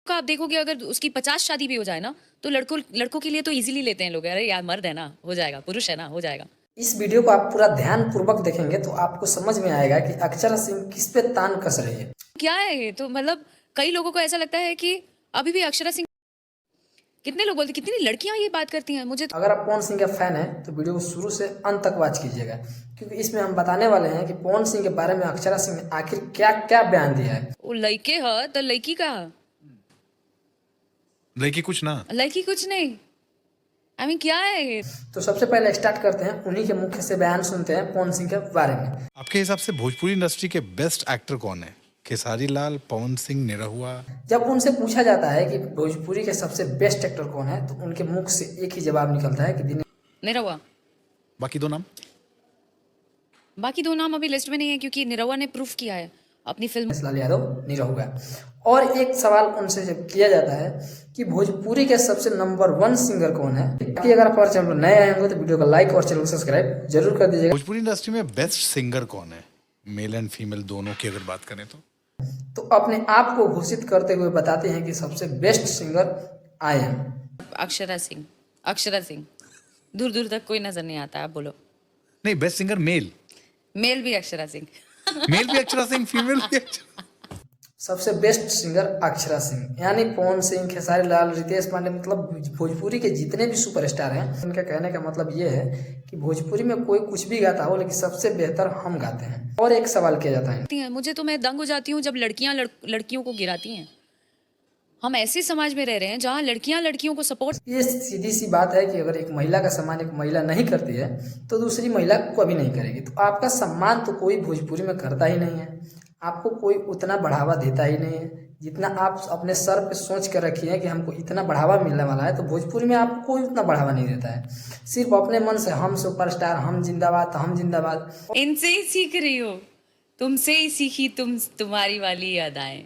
का आप देखोगे, अगर उसकी 50 शादी भी हो जाए ना, तो लड़कों के लिए तो इजीली लेते हैं लोग, अरे यार मर्द है ना, हो जाएगा, पुरुष है ना, हो जाएगा। इस वीडियो को आप पूरा ध्यान पूर्वक देखेंगे तो आपको समझ में आएगा कि अक्षरा सिंह किस पे तान कस रही है। क्या है ये? तो मतलब कई लोगों को ऐसा लगता है कि अभी भी अक्षरा सिंह, कितने लोग बोलते, कितनी लड़कियां ये बात करती हैं, मुझे तो अगर आप पवन सिंह के फैन हैं तो वीडियो को शुरू से अंत तक वॉच कीजिएगा, क्योंकि इसमें हम बताने वाले हैं कि पवन सिंह के बारे में अक्षरा सिंह ने आखिर क्या क्या बयान दिया है। वो लड़के ह तो लड़की का, लड़की कुछ ना, लड़की कुछ नहीं। आई मीन क्या है ये? तो सबसे पहले स्टार्ट करते हैं, उन्हीं के मुख्य से बयान सुनते हैं पवन सिंह के बारे में। आपके हिसाब से भोजपुरी इंडस्ट्री के बेस्ट एक्टर कौन है? खेसारी लाल, पवन सिंह, निरहुआ? जब उनसे पूछा जाता है कि भोजपुरी के सबसे बेस्ट एक्टर कौन है तो उनके मुख से एक ही जवाब निकलता है कि दिनेश। निरहुआ। बाकी दो नाम? बाकी दो नाम अभी लिस्ट में नहीं है, क्योंकि निरहुआ ने प्रूफ किया है अपनी फिल्म। लाल यादव निरहुआ। और एक सवाल उनसे जब किया जाता है कि भोजपुरी के सबसे नंबर 1 सिंगर कौन है, कि अगर आप हमारे चैनल पर नए आए होंगे तो वीडियो को लाइक और चैनल को सब्सक्राइब जरूर कर दीजिएगा। भोजपुरी इंडस्ट्री में बेस्ट सिंगर कौन है, मेल एंड फीमेल दोनों की अगर बात करें तो अपने आप को घोषित करते हुए बताते हैं कि सबसे best singer I am Akshara Singh. Akshara Singh दूर दूर तक कोई नजर नहीं आता, आप बोलो। नहीं, बेस्ट सिंगर मेल। मेल भी अक्षरा सिंह। मेल भी अक्षरा सिंह, फीमेल भी सबसे बेस्ट सिंगर अक्षरा सिंह, यानी पवन सिंह, खेसारी लाल, रितेश पांडे, मतलब भोजपुरी के जितने भी सुपरस्टार हैं उनका कहने का मतलब ये है कि भोजपुरी में कोई कुछ भी गाता हो लेकिन सबसे बेहतर हम गाते हैं। और एक सवाल किया जाता है, मुझे तो, मैं दंग हो जाती हूँ जब लड़कियां लड़कियों को गिराती हैं। हम ऐसे समाज में रह रहे हैं जहाँ लड़कियां लड़कियों को सपोर्ट। ये सीधी सी बात है कि अगर एक महिला का सम्मान एक महिला नहीं करती है तो दूसरी महिला कभी नहीं करेगी। तो आपका सम्मान तो कोई भोजपुरी में करता ही नहीं है, आपको कोई उतना बढ़ावा देता ही नहीं है जितना आप अपने सर पे सोच कर रखिए हैं कि हमको इतना बढ़ावा मिलने वाला है। तो भोजपुरी में आपको कोई उतना बढ़ावा नहीं देता है, सिर्फ अपने मन से हम सुपरस्टार, हम जिंदाबाद, हम जिंदाबाद। इनसे ही सीख रही हो, तुमसे ही सीखी तुम्हारी वाली अदाएं।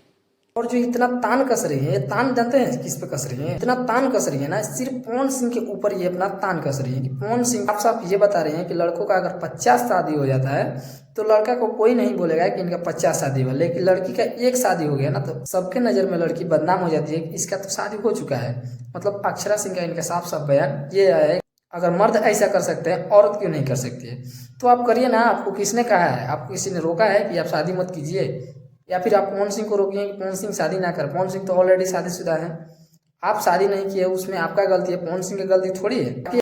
और जो इतना तान कस रही है, ये तान जानते हैं किस पे कस रही है? इतना तान कस रही है ना, सिर्फ पवन सिंह के ऊपर ये अपना तान कस रही है कि पवन सिंह आप साफ ये बता रहे हैं कि लड़कों का अगर 50 शादी हो जाता है तो लड़का को कोई नहीं बोलेगा कि इनका 50 शादी हुआ, लेकिन लड़की का एक शादी हो गया ना तो सबके नज़र में लड़की बदनाम हो जाती है कि इसका तो शादी हो चुका है। मतलब अक्षरा सिंह का इनका साफ साफ बयान ये है, अगर मर्द ऐसा कर सकते हैं औरत क्यों नहीं कर सकती है? तो आप करिए ना, आपको किसने कहा है? आपको किसी ने रोका है कि आप शादी मत कीजिए? या फिर आप पवन सिंह को रोकिए कि पवन सिंह शादी ना कर? पवन सिंह तो ऑलरेडी शादीशुदा है, आप शादी नहीं किए, उसमें आपका गलती है, पवन सिंह की गलती थोड़ी है।